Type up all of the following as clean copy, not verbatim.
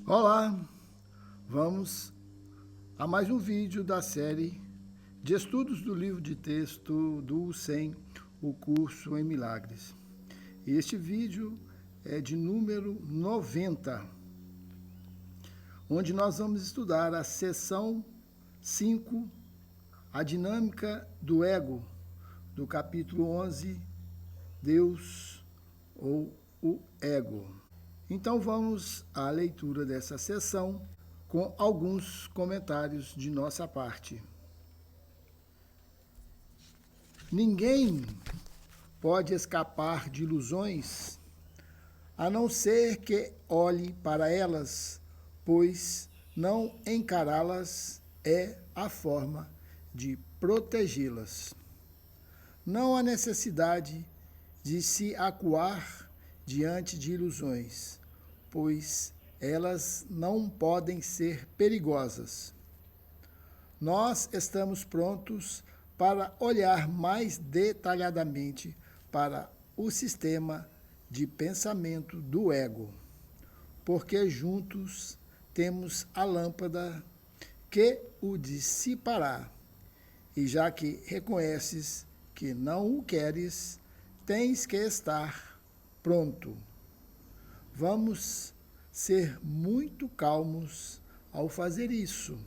Olá, vamos a mais um vídeo da série de estudos do livro de texto do UCEM, o curso em Milagres. Este vídeo é de número 90, onde nós vamos estudar a seção 5, a dinâmica do ego, do capítulo 11, Deus ou o ego. Então vamos à leitura dessa sessão com alguns comentários de nossa parte. Ninguém pode escapar de ilusões a não ser que olhe para elas, pois não encará-las é a forma de protegê-las. Não há necessidade de se acuar diante de ilusões, pois elas não podem ser perigosas. Nós estamos prontos para olhar mais detalhadamente para o sistema de pensamento do ego, porque juntos temos a lâmpada que o dissipará, e já que reconheces que não o queres, tens que estar pronto. Vamos ser muito calmos ao fazer isso,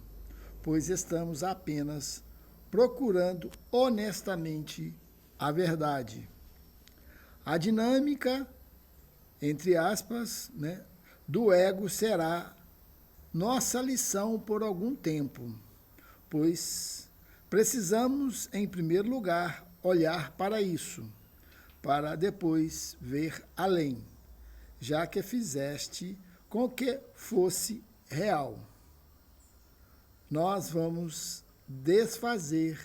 pois estamos apenas procurando honestamente a verdade. A dinâmica, entre aspas, do ego será nossa lição por algum tempo, pois precisamos, em primeiro lugar, olhar para isso, para depois ver além, já que fizeste com que fosse real. Nós vamos desfazer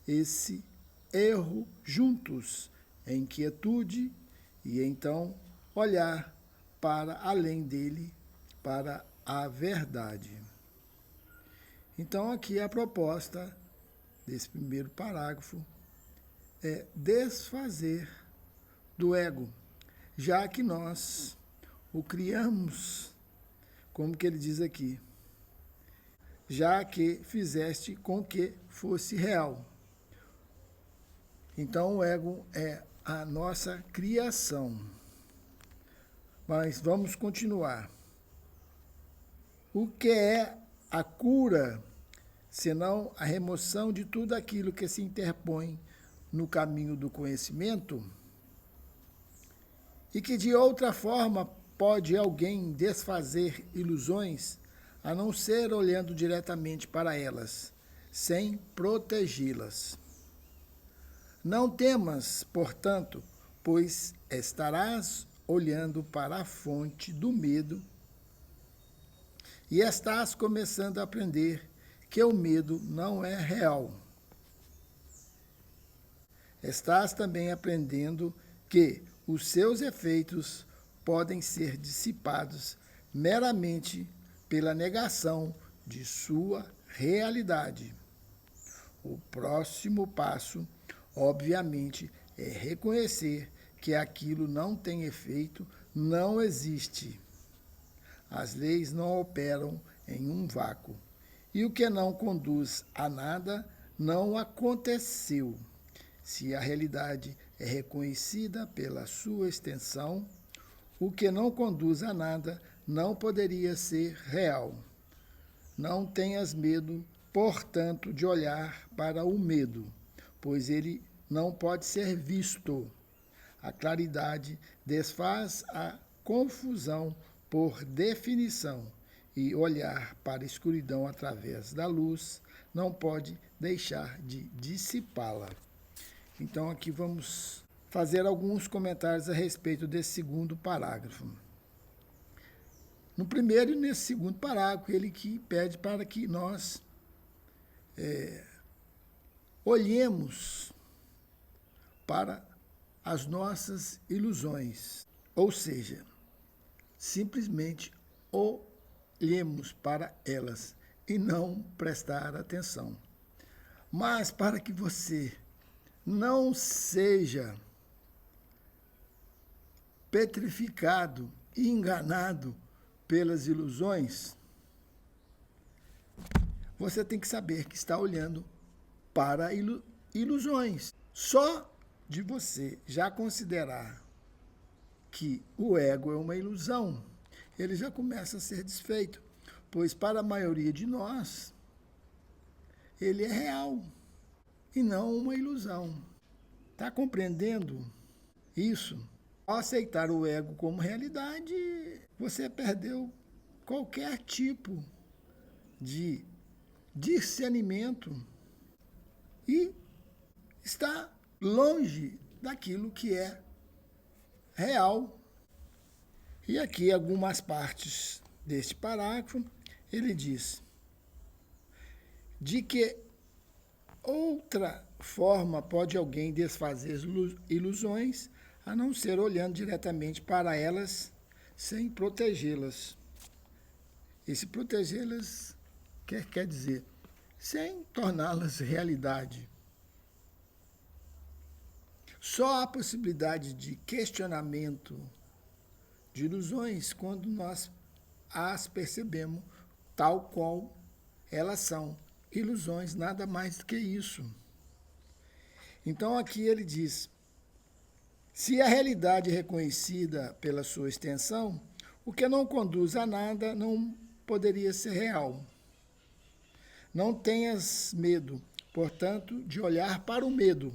esse erro juntos, em quietude, e então olhar para além dele, para a verdade. Então aqui a proposta desse primeiro parágrafo é desfazer do ego, já que nós o criamos, como que ele diz aqui, já que fizeste com que fosse real. Então o ego é a nossa criação. Mas vamos continuar. O que é a cura, senão a remoção de tudo aquilo que se interpõe no caminho do conhecimento? E que de outra forma pode alguém desfazer ilusões, a não ser olhando diretamente para elas, sem protegê-las. Não temas, portanto, pois estarás olhando para a fonte do medo e estás começando a aprender que o medo não é real. Estás também aprendendo que os seus efeitos podem ser dissipados meramente pela negação de sua realidade. O próximo passo, obviamente, é reconhecer que aquilo não tem efeito, não existe. As leis não operam em um vácuo, e o que não conduz a nada não aconteceu. Se a realidade é reconhecida pela sua extensão, o que não conduz a nada não poderia ser real. Não tenhas medo, portanto, de olhar para o medo, pois ele não pode ser visto. A claridade desfaz a confusão por definição, e olhar para a escuridão através da luz não pode deixar de dissipá-la. Então aqui vamos fazer alguns comentários a respeito desse segundo parágrafo. No primeiro e nesse segundo parágrafo, ele que pede para que nós olhemos para as nossas ilusões, ou seja, simplesmente olhemos para elas e não prestar atenção. Mas para que você não seja petrificado e enganado pelas ilusões, você tem que saber que está olhando para ilusões. Só de você já considerar que o ego é uma ilusão, ele já começa a ser desfeito, pois para a maioria de nós, ele é real e não uma ilusão. Está compreendendo isso? Ao aceitar o ego como realidade, você perdeu qualquer tipo de discernimento e está longe daquilo que é real. E aqui algumas partes deste parágrafo, ele diz: de que outra forma pode alguém desfazer ilusões, a não ser olhando diretamente para elas sem protegê-las. Esse protegê-las quer dizer, sem torná-las realidade. Só há possibilidade de questionamento de ilusões quando nós as percebemos tal qual elas são. Ilusões, nada mais do que isso. Então aqui ele diz: se a realidade é reconhecida pela sua extensão, o que não conduz a nada não poderia ser real. Não tenhas medo, portanto, de olhar para o medo,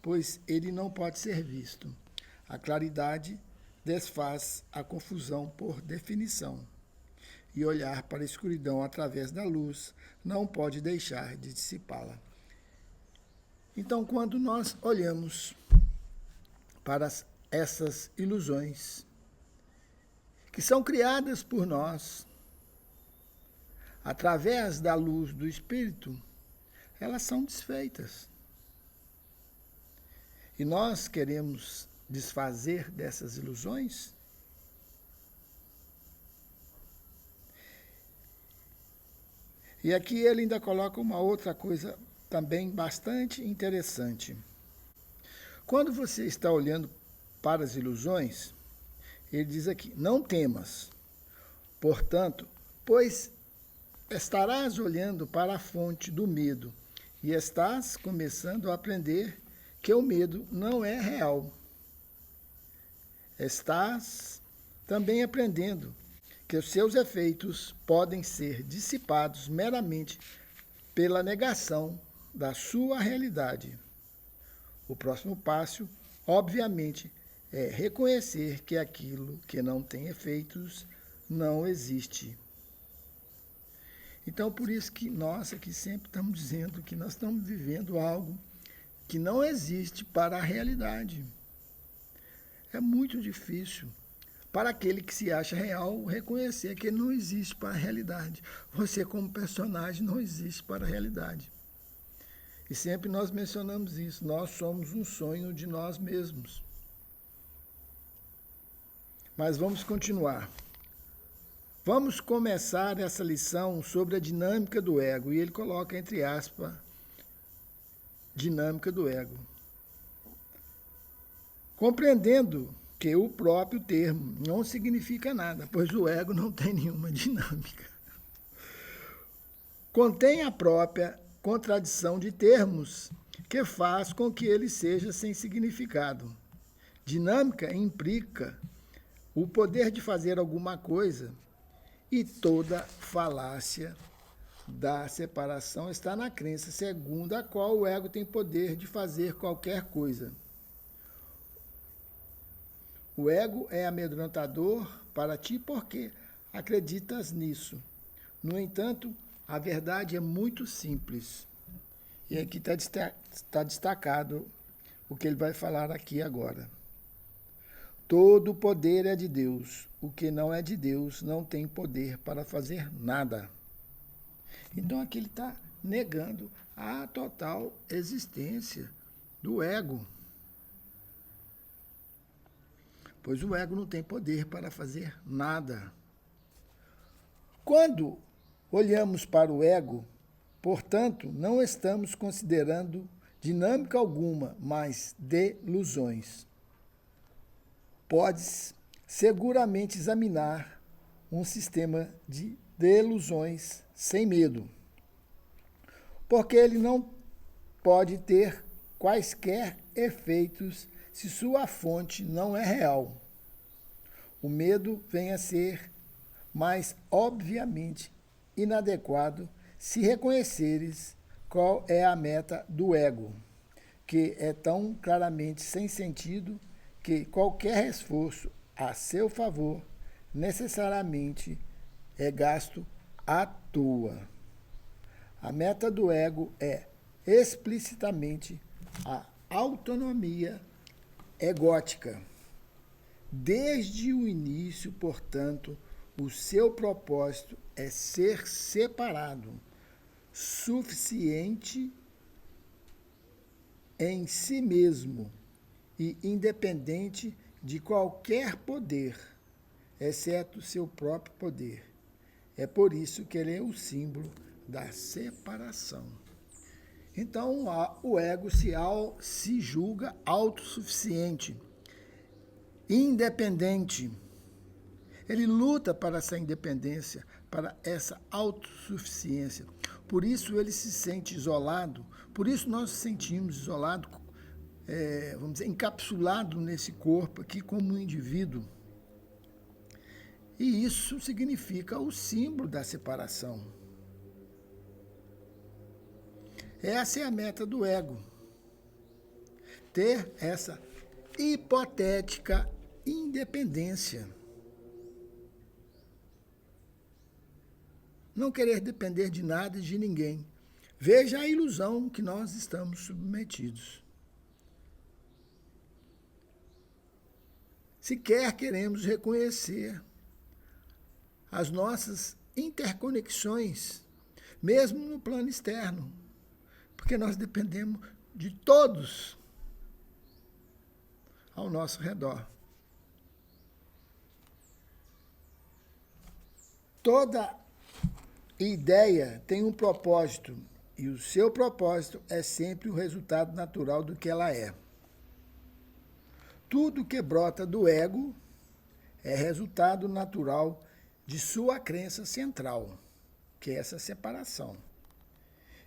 pois ele não pode ser visto. A claridade desfaz a confusão por definição, e olhar para a escuridão através da luz não pode deixar de dissipá-la. Então, quando nós olhamos para essas ilusões que são criadas por nós, através da luz do Espírito, elas são desfeitas. E nós queremos desfazer dessas ilusões? E aqui ele ainda coloca uma outra coisa também bastante interessante. Quando você está olhando para as ilusões, ele diz aqui: não temas, portanto, pois estarás olhando para a fonte do medo e estás começando a aprender que o medo não é real. Estás também aprendendo que os seus efeitos podem ser dissipados meramente pela negação da sua realidade. O próximo passo, obviamente, é reconhecer que aquilo que não tem efeitos não existe. Então, por isso que nós aqui sempre estamos dizendo que nós estamos vivendo algo que não existe para a realidade. É muito difícil para aquele que se acha real reconhecer que ele não existe para a realidade. Você, como personagem, não existe para a realidade. E sempre nós mencionamos isso. Nós somos um sonho de nós mesmos. Mas vamos continuar. Vamos começar essa lição sobre a dinâmica do ego. E ele coloca entre aspas, dinâmica do ego. Compreendendo que o próprio termo não significa nada, pois o ego não tem nenhuma dinâmica. Contém a própria contradição de termos que faz com que ele seja sem significado. Dinâmica implica o poder de fazer alguma coisa, e toda falácia da separação está na crença segundo a qual o ego tem poder de fazer qualquer coisa. O ego é amedrontador para ti porque acreditas nisso. No entanto, a verdade é muito simples. E aqui está destacado o que ele vai falar aqui agora. Todo o poder é de Deus. O que não é de Deus não tem poder para fazer nada. Então aqui ele está negando a total existência do ego. Pois o ego não tem poder para fazer nada. Quando olhamos para o ego, portanto, não estamos considerando dinâmica alguma, mas delusões. Podes seguramente examinar um sistema de delusões sem medo, porque ele não pode ter quaisquer efeitos se sua fonte não é real. O medo vem a ser mais obviamente inadequado se reconheceres qual é a meta do ego, que é tão claramente sem sentido que qualquer esforço a seu favor necessariamente é gasto à toa. A meta do ego é explicitamente a autonomia egótica. Desde o início, portanto, o seu propósito é ser separado, suficiente em si mesmo e independente de qualquer poder, exceto seu próprio poder. É por isso que ele é o símbolo da separação. Então, o ego se julga autossuficiente, independente. Ele luta para essa independência, para essa autossuficiência. Por isso ele se sente isolado, por isso nós nos sentimos isolados, vamos dizer, encapsulado nesse corpo aqui como um indivíduo. E isso significa o símbolo da separação. Essa é a meta do ego. Ter essa hipotética independência. Não querer depender de nada e de ninguém. Veja a ilusão que nós estamos submetidos. Sequer queremos reconhecer as nossas interconexões, mesmo no plano externo, porque nós dependemos de todos ao nosso redor. Toda ideia tem um propósito, e o seu propósito é sempre o resultado natural do que ela é. Tudo que brota do ego é resultado natural de sua crença central, que é essa separação.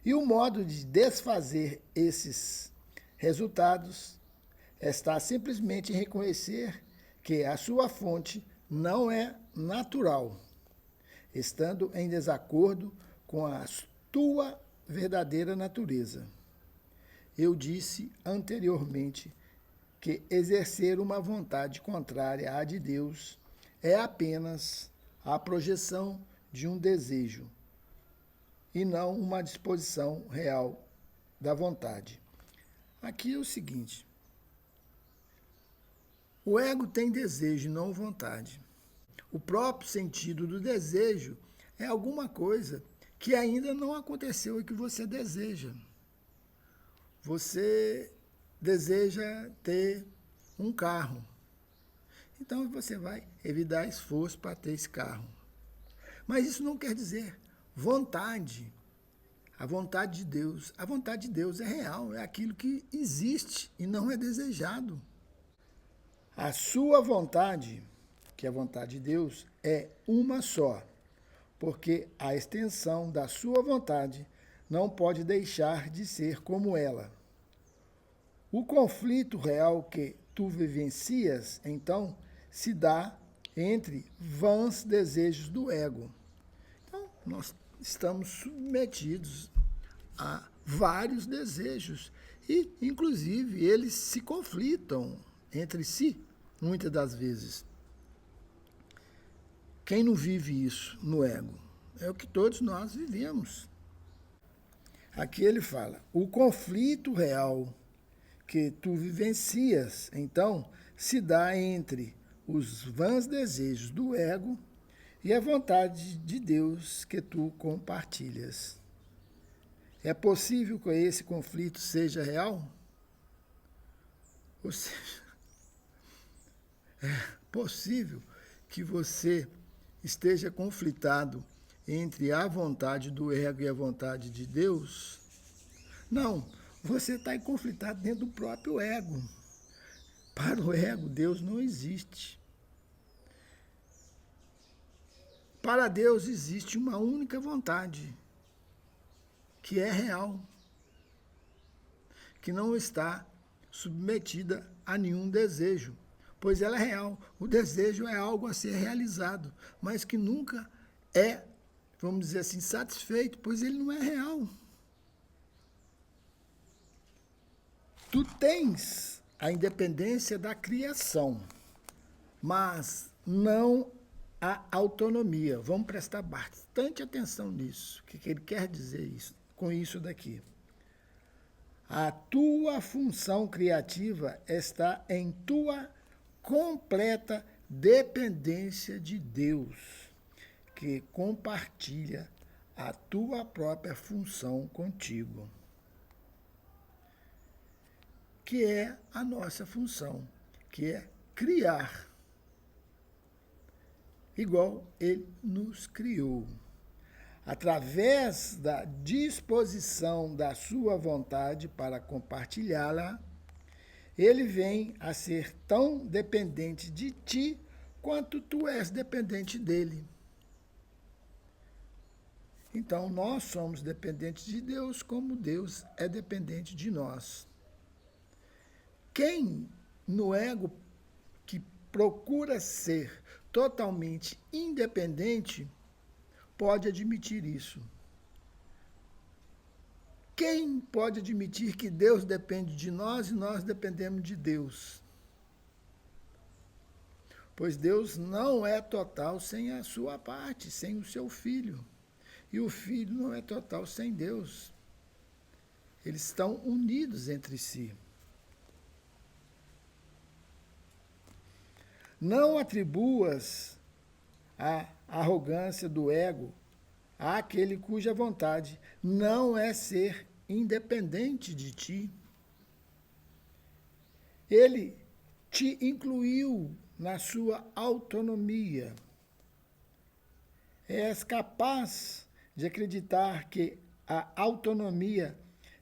E o modo de desfazer esses resultados está simplesmente em reconhecer que a sua fonte não é natural, estando em desacordo com a tua verdadeira natureza. Eu disse anteriormente que exercer uma vontade contrária à de Deus é apenas a projeção de um desejo e não uma disposição real da vontade. Aqui é o seguinte: o ego tem desejo e não vontade. O próprio sentido do desejo é alguma coisa que ainda não aconteceu e que você deseja. Você deseja ter um carro. Então você vai evitar esforço para ter esse carro. Mas isso não quer dizer vontade. A vontade de Deus. A vontade de Deus é real, é aquilo que existe e não é desejado. A sua vontade, que é a vontade de Deus, é uma só, porque a extensão da sua vontade não pode deixar de ser como ela. O conflito real que tu vivencias, então, se dá entre vãs desejos do ego. Então, nós estamos submetidos a vários desejos e, inclusive, eles se conflitam entre si, muitas das vezes. Quem não vive isso no ego? É o que todos nós vivemos. Aqui ele fala, o conflito real que tu vivencias, então, se dá entre os vãs desejos do ego e a vontade de Deus que tu compartilhas. É possível que esse conflito seja real? Ou seja, é possível que você esteja conflitado entre a vontade do ego e a vontade de Deus? Não, você está conflitado dentro do próprio ego. Para o ego, Deus não existe. Para Deus existe uma única vontade, que é real, que não está submetida a nenhum desejo, pois ela é real. O desejo é algo a ser realizado, mas que nunca é, vamos dizer assim, satisfeito, pois ele não é real. Tu tens a independência da criação, mas não a autonomia. Vamos prestar bastante atenção nisso. O que ele quer dizer com isso daqui? A tua função criativa está em tua completa dependência de Deus, que compartilha a tua própria função contigo, que é a nossa função, que é criar, igual Ele nos criou. Através da disposição da sua vontade para compartilhá-la, Ele vem a ser tão dependente de ti quanto tu és dependente dele. Então, nós somos dependentes de Deus como Deus é dependente de nós. Quem no ego que procura ser totalmente independente pode admitir isso. Quem pode admitir que Deus depende de nós e nós dependemos de Deus? Pois Deus não é total sem a sua parte, sem o seu Filho. E o Filho não é total sem Deus. Eles estão unidos entre si. Não atribuas a arrogância do ego àquele cuja vontade não é ser independente de ti. Ele te incluiu na sua autonomia. És capaz de acreditar que a autonomia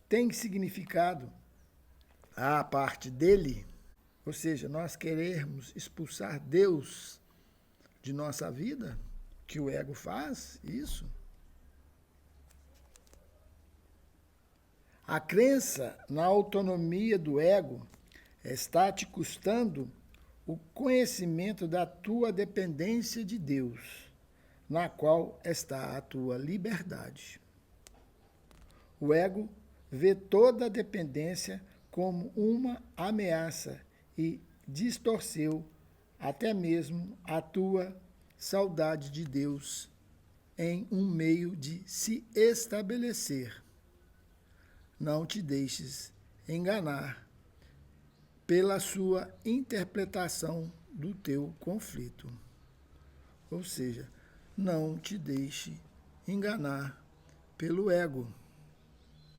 tem significado à parte dele? Ou seja, nós queremos expulsar Deus de nossa vida, que o ego faz isso. A crença na autonomia do ego está te custando o conhecimento da tua dependência de Deus, na qual está a tua liberdade. O ego vê toda a dependência como uma ameaça e distorceu até mesmo a tua saudade de Deus em um meio de se estabelecer. Não te deixes enganar pela sua interpretação do teu conflito. Ou seja, não te deixe enganar pelo ego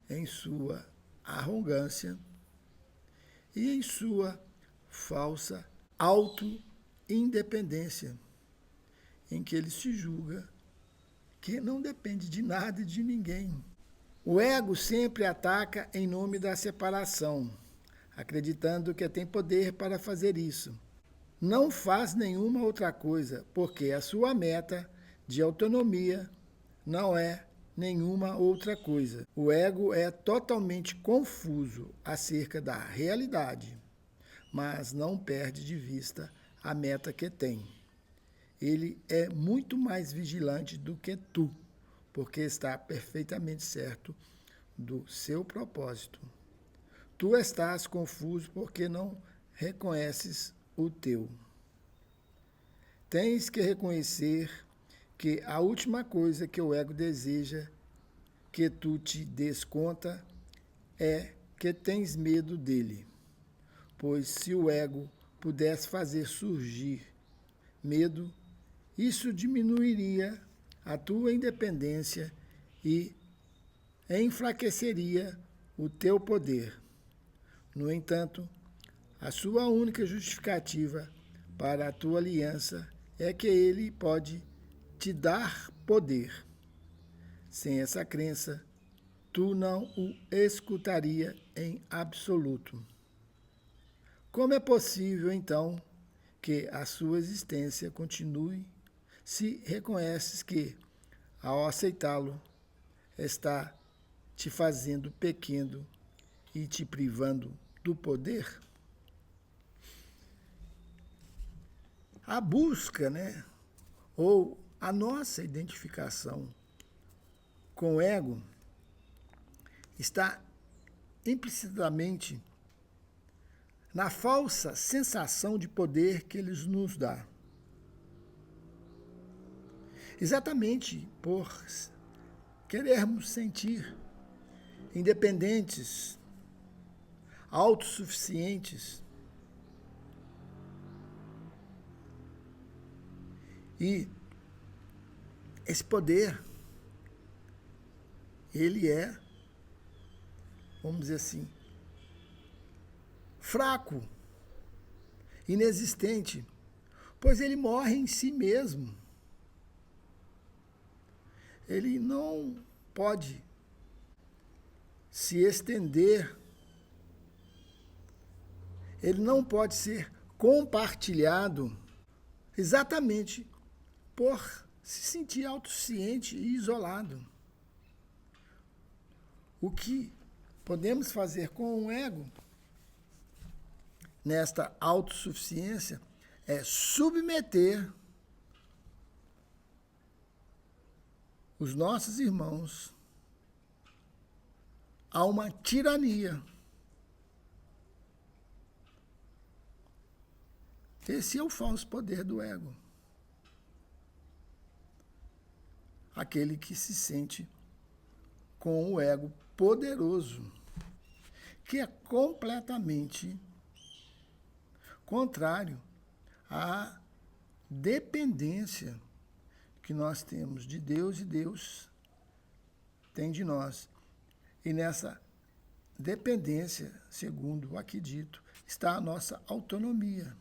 em sua arrogância e em sua falsa auto-independência, em que ele se julga que não depende de nada e de ninguém. O ego sempre ataca em nome da separação, acreditando que tem poder para fazer isso. Não faz nenhuma outra coisa, porque a sua meta de autonomia não é nenhuma outra coisa. O ego é totalmente confuso acerca da realidade, mas não perde de vista a meta que tem. Ele é muito mais vigilante do que tu, porque está perfeitamente certo do seu propósito. Tu estás confuso porque não reconheces o teu. Tens que reconhecer que a última coisa que o ego deseja que tu te des conta é que tens medo dele. Pois se o ego pudesse fazer surgir medo, isso diminuiria a tua independência e enfraqueceria o teu poder. No entanto, a sua única justificativa para a tua aliança é que ele pode te dar poder. Sem essa crença, tu não o escutaria em absoluto. Como é possível, então, que a sua existência continue se reconheces que, ao aceitá-lo, está te fazendo pequeno e te privando do poder? A busca, né, ou a nossa identificação com o ego está implicitamente na falsa sensação de poder que ele nos dá. Exatamente por querermos sentir independentes, autossuficientes e esse poder, ele é, vamos dizer assim, fraco, inexistente, pois ele morre em si mesmo. Ele não pode se estender, ele não pode ser compartilhado exatamente por se sentir autossuficiente e isolado. O que podemos fazer com o ego, nesta autossuficiência, é submeter os nossos irmãos a uma tirania. Esse é o falso poder do ego. Aquele que se sente com o ego poderoso, que é completamente contrário à dependência que nós temos de Deus e Deus tem de nós. E nessa dependência, segundo o aqui dito, está a nossa autonomia,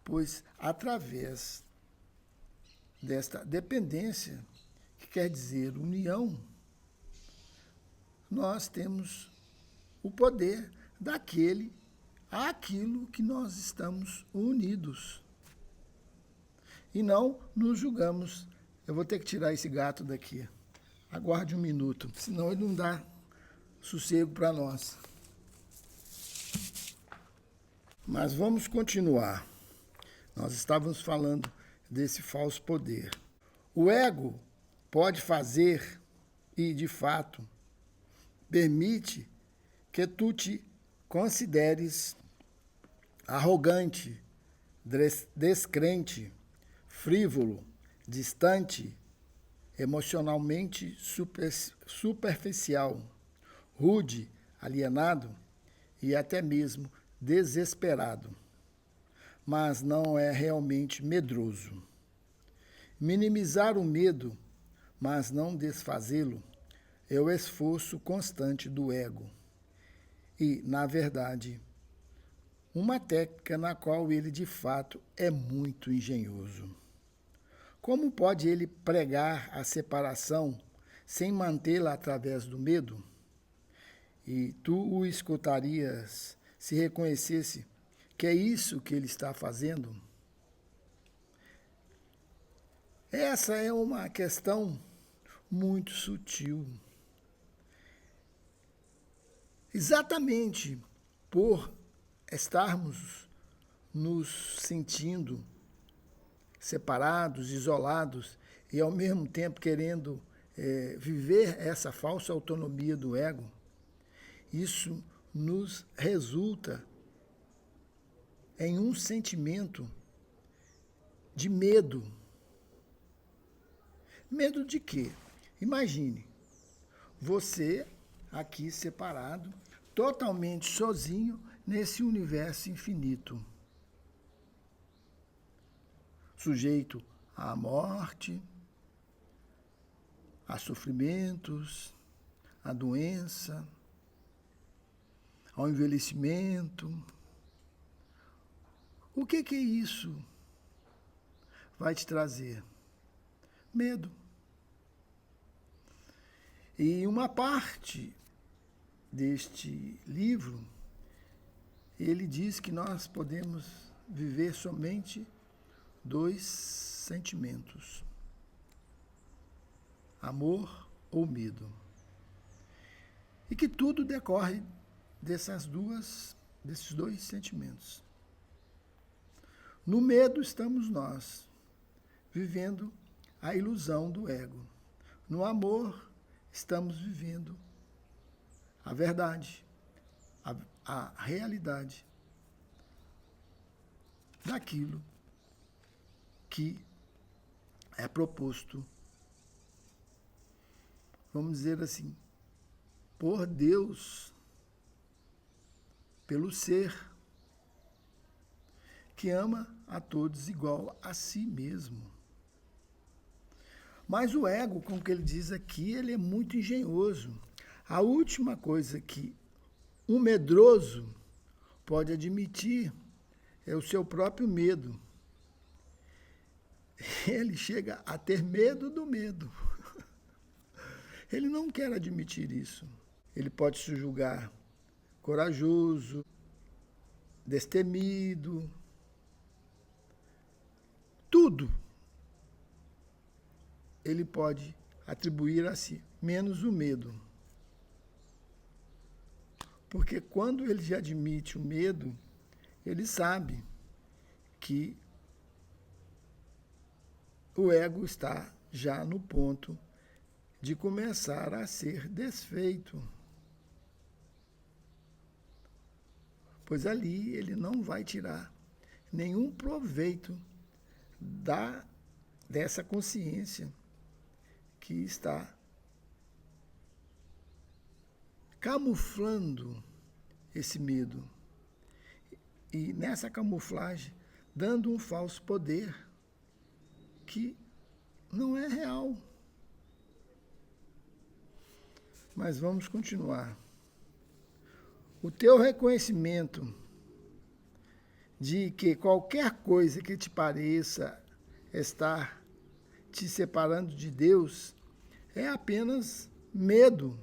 pois através desta dependência, que quer dizer união, nós temos o poder daquele àquilo que nós estamos unidos. E não nos julgamos. Eu vou ter que tirar esse gato daqui. Aguarde um minuto, senão ele não dá sossego para nós. Mas vamos continuar. Nós estávamos falando desse falso poder. O ego pode fazer e, de fato, permite que tu te consideres arrogante, descrente, frívolo, distante, emocionalmente superficial, rude, alienado e até mesmo desesperado, mas não é realmente medroso. Minimizar o medo, mas não desfazê-lo, é o esforço constante do ego. E, na verdade, uma técnica na qual ele, de fato, é muito engenhoso. Como pode ele pregar a separação sem mantê-la através do medo? E tu o escutarias se reconhecesse que é isso que ele está fazendo? Essa é uma questão muito sutil. Exatamente por estarmos nos sentindo separados, isolados e ao mesmo tempo querendo viver essa falsa autonomia do ego, isso nos resulta em um sentimento de medo. Medo de quê? Imagine, você aqui separado, totalmente sozinho nesse universo infinito, sujeito à morte, a sofrimentos, à doença, ao envelhecimento. O que isso vai te trazer? Medo. E uma parte deste livro, ele diz que nós podemos viver somente 2 sentimentos: amor ou medo. E que tudo decorre desses dois sentimentos. No medo estamos nós, vivendo a ilusão do ego. No amor, estamos vivendo a verdade, a realidade daquilo que é proposto, vamos dizer assim, por Deus, pelo ser que ama a todos igual a si mesmo. Mas o ego, como que ele diz aqui, ele é muito engenhoso. A última coisa que um medroso pode admitir é o seu próprio medo. Ele chega a ter medo do medo. Ele não quer admitir isso. Ele pode se julgar corajoso, destemido, tudo ele pode atribuir a si, menos o medo. Porque quando ele já admite o medo, ele sabe que o ego está já no ponto de começar a ser desfeito. Pois ali ele não vai tirar nenhum proveito dessa consciência que está camuflando esse medo. E nessa camuflagem, dando um falso poder que não é real. Mas vamos continuar. O teu reconhecimento de que qualquer coisa que te pareça estar te separando de Deus é apenas medo.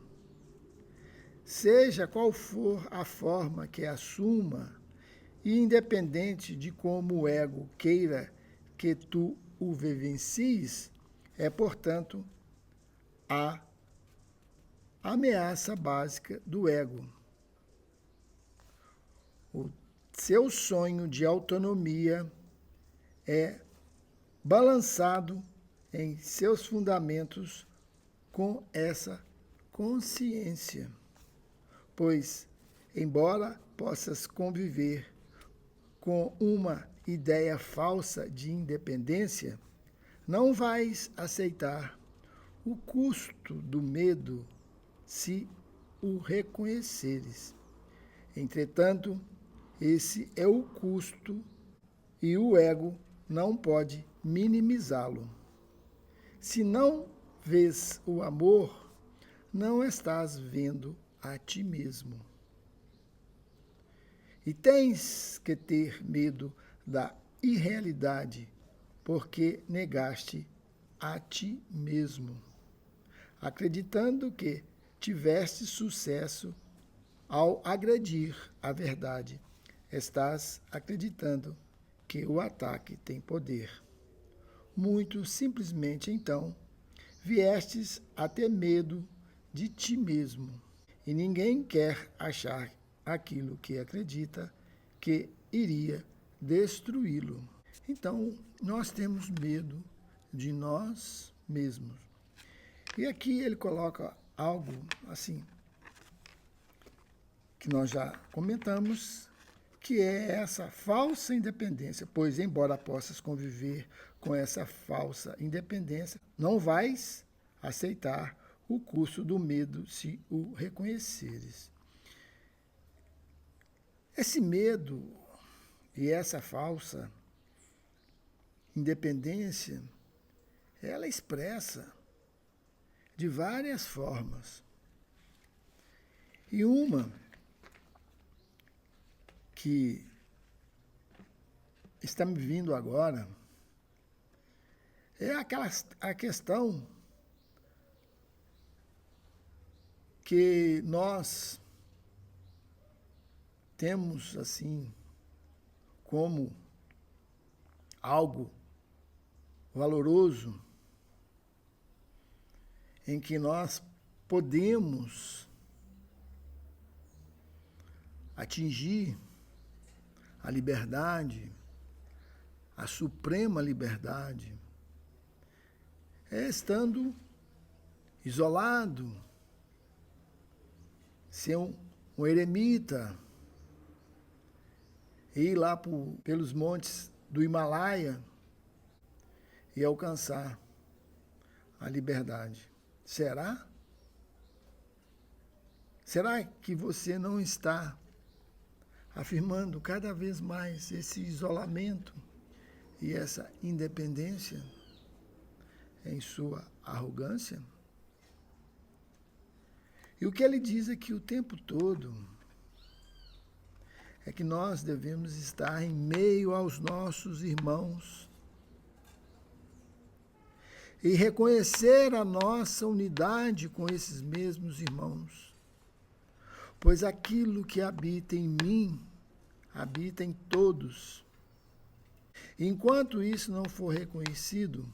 Seja qual for a forma que assuma, e independente de como o ego queira que tu o vivencies, é, portanto, a ameaça básica do ego. O seu sonho de autonomia é balançado em seus fundamentos com essa consciência. Pois, embora possas conviver com uma ideia falsa de independência, não vais aceitar o custo do medo se o reconheceres. Entretanto, esse é o custo e o ego não pode minimizá-lo. Se não vês o amor, não estás vendo a ti mesmo. E tens que ter medo da irrealidade, porque negaste a ti mesmo, acreditando que tiveste sucesso ao agredir a verdade. Estás acreditando que o ataque tem poder. Muito simplesmente, então, viestes a ter medo de ti mesmo. E ninguém quer achar aquilo que acredita que iria destruí-lo. Então, nós temos medo de nós mesmos. E aqui ele coloca algo assim, que nós já comentamos, que é essa falsa independência. Pois, embora possas conviver com essa falsa independência, não vais aceitar o custo do medo se o reconheceres. Esse medo e essa falsa independência, ela é expressa de várias formas. E uma que está me vindo agora é a questão que nós temos assim como algo valoroso em que nós podemos atingir a liberdade, a suprema liberdade, é estando isolado, ser um eremita, ir lá pelos montes do Himalaia e alcançar a liberdade. Será? Será que você não está afirmando cada vez mais esse isolamento e essa independência em sua arrogância? E o que ele diz aqui o tempo todo é que nós devemos estar em meio aos nossos irmãos e reconhecer a nossa unidade com esses mesmos irmãos, pois aquilo que habita em mim habita em todos. Enquanto isso não for reconhecido,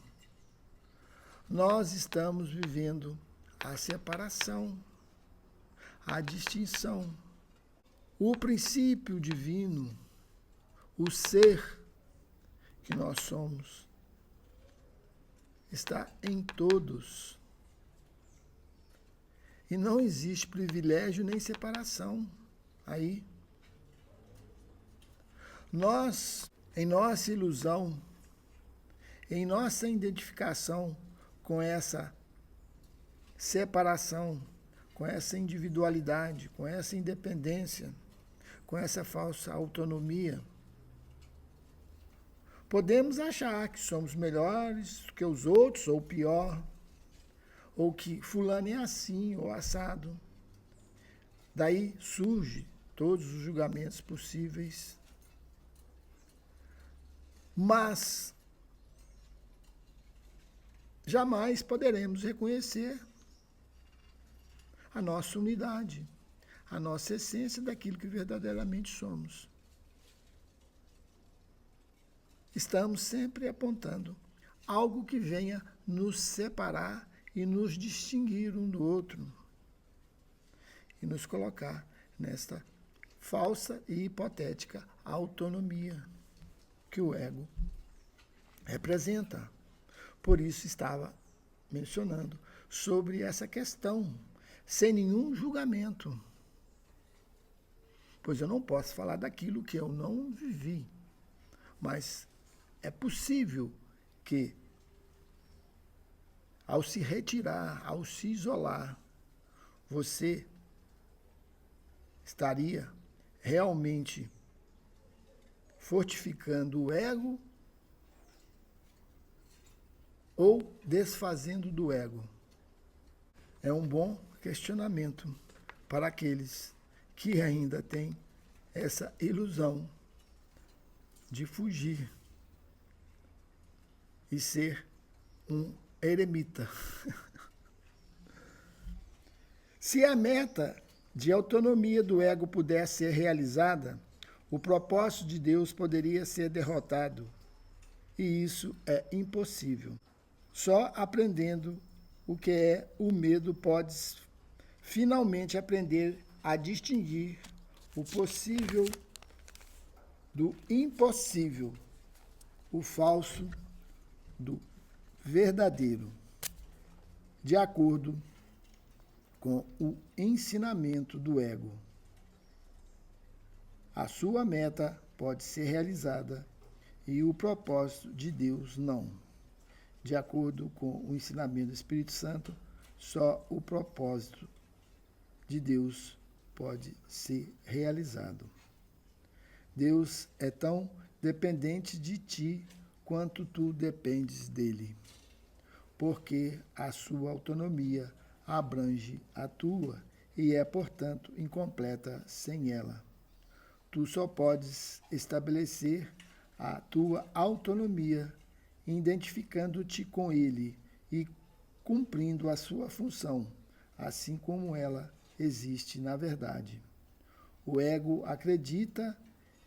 nós estamos vivendo a separação, a distinção. O princípio divino, o ser que nós somos, está em todos. E não existe privilégio nem separação aí. Nós, em nossa ilusão, em nossa identificação com essa separação, com essa individualidade, com essa independência, com essa falsa autonomia, podemos achar que somos melhores que os outros, ou pior, ou que fulano é assim ou assado. Daí surgem todos os julgamentos possíveis. Mas jamais poderemos reconhecer a nossa unidade, a nossa essência daquilo que verdadeiramente somos. Estamos sempre apontando algo que venha nos separar e nos distinguir um do outro e nos colocar nesta falsa e hipotética autonomia que o ego representa. Por isso estava mencionando sobre essa questão, sem nenhum julgamento. Pois eu não posso falar daquilo que eu não vivi, mas é possível que, ao se retirar, ao se isolar, você estaria realmente fortificando o ego ou desfazendo do ego? É um bom questionamento para aqueles que ainda têm essa ilusão de fugir e ser um eremita. Se a meta de autonomia do ego pudesse ser realizada, o propósito de Deus poderia ser derrotado. E isso é impossível. Só aprendendo o que é o medo podes finalmente aprender a distinguir o possível do impossível, o falso do verdadeiro, de acordo com o ensinamento do ego. A sua meta pode ser realizada e o propósito de Deus não. De acordo com o ensinamento do Espírito Santo, só o propósito de Deus pode ser realizado. Deus é tão dependente de ti quanto tu dependes dele, porque a sua autonomia abrange a tua e é, portanto, incompleta sem ela. Tu só podes estabelecer a tua autonomia identificando-te com ele e cumprindo a sua função, assim como ela existe na verdade. O ego acredita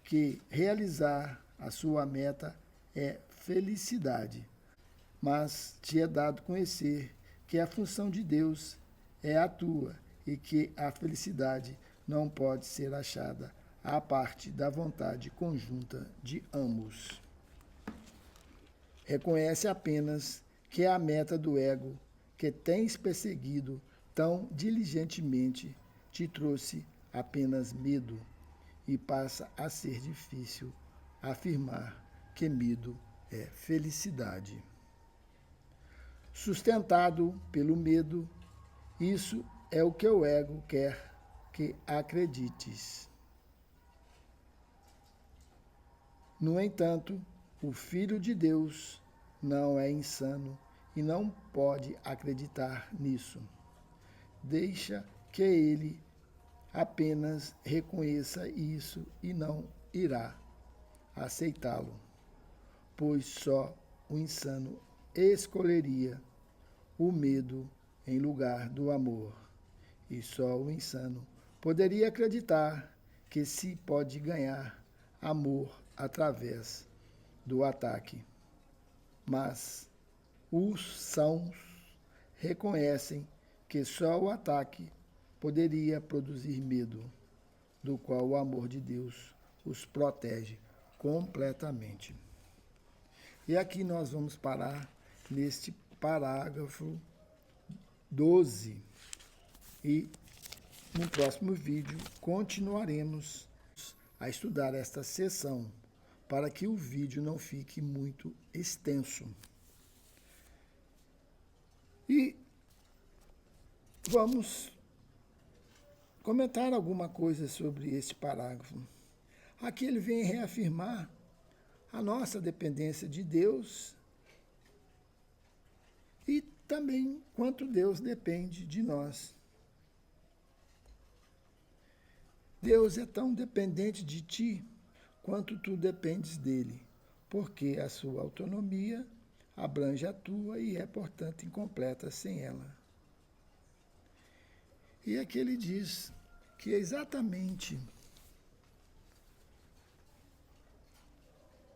que realizar a sua meta é felicidade, mas te é dado conhecer que a função de Deus é a tua e que a felicidade não pode ser achada à parte da vontade conjunta de ambos. Reconhece apenas que a meta do ego que tens perseguido tão diligentemente te trouxe apenas medo e passa a ser difícil afirmar que medo é felicidade. Sustentado pelo medo, isso é o que o ego quer que acredites. No entanto, o Filho de Deus não é insano e não pode acreditar nisso. Deixa que ele apenas reconheça isso e não irá aceitá-lo, pois só o insano escolheria o medo em lugar do amor, e só o insano poderia acreditar que se pode ganhar amor através do ataque. Mas os sãos reconhecem que só o ataque poderia produzir medo, do qual o amor de Deus os protege completamente. E aqui nós vamos parar neste parágrafo 12. E no próximo vídeo continuaremos a estudar esta seção para que o vídeo não fique muito extenso. E vamos comentar alguma coisa sobre este parágrafo. Aqui ele vem reafirmar a nossa dependência de Deus e também quanto Deus depende de nós. Deus é tão dependente de ti quanto tu dependes dele, porque a sua autonomia abrange a tua e é, portanto, incompleta sem ela. E aqui ele diz que é exatamente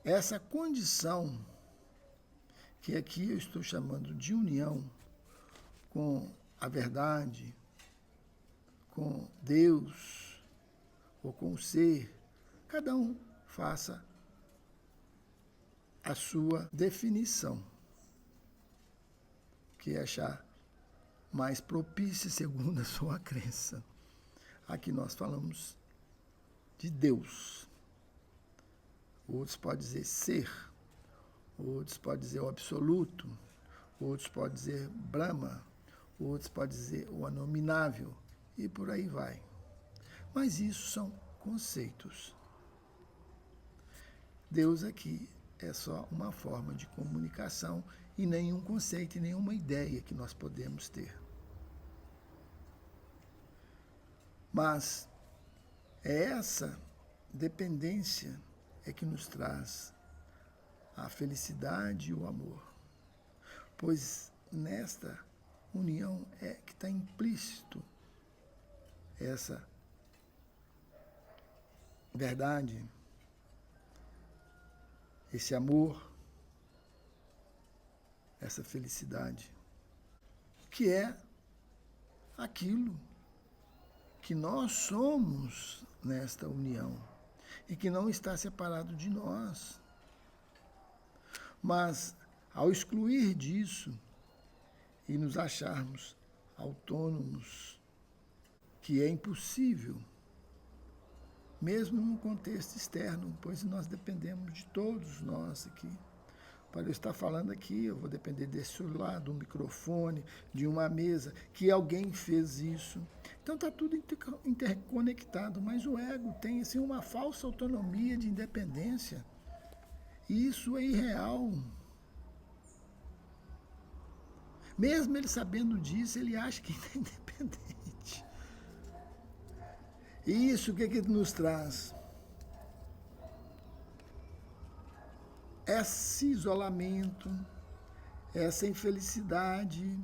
essa condição que aqui eu estou chamando de união com a verdade, com Deus ou com o ser, cada um faça a sua definição, que achar mais propícia segundo a sua crença. Aqui nós falamos de Deus. Outros podem dizer ser, outros podem dizer o absoluto, outros podem dizer Brahma, outros podem dizer o inominável, e por aí vai. Mas isso são conceitos. Deus aqui é só uma forma de comunicação e nenhum conceito e nenhuma ideia que nós podemos ter. Mas essa dependência é que nos traz a felicidade e o amor, pois nesta união é que está implícito essa verdade, esse amor, essa felicidade, que é aquilo que nós somos nesta união e que não está separado de nós. Mas, ao excluir disso e nos acharmos autônomos, que é impossível, mesmo num contexto externo, pois nós dependemos de todos nós aqui. Para eu estar falando aqui, eu vou depender desse celular, do microfone, de uma mesa, que alguém fez isso. Então está tudo interconectado, mas o ego tem assim, uma falsa autonomia de independência. E isso é irreal. Mesmo ele sabendo disso, ele acha que é independente. E isso o que ele nos traz? Esse isolamento, essa infelicidade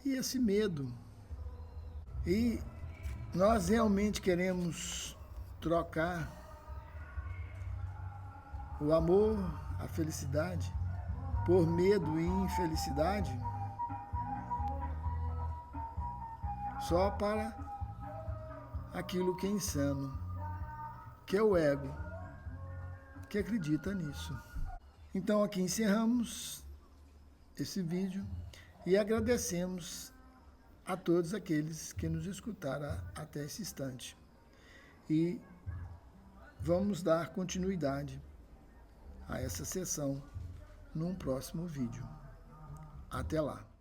e esse medo. E nós realmente queremos trocar o amor, a felicidade, por medo e infelicidade, só para aquilo que é insano, que é o ego, que acredita nisso. Então aqui encerramos esse vídeo e agradecemos a todos aqueles que nos escutaram até esse instante. E vamos dar continuidade a essa sessão num próximo vídeo. Até lá!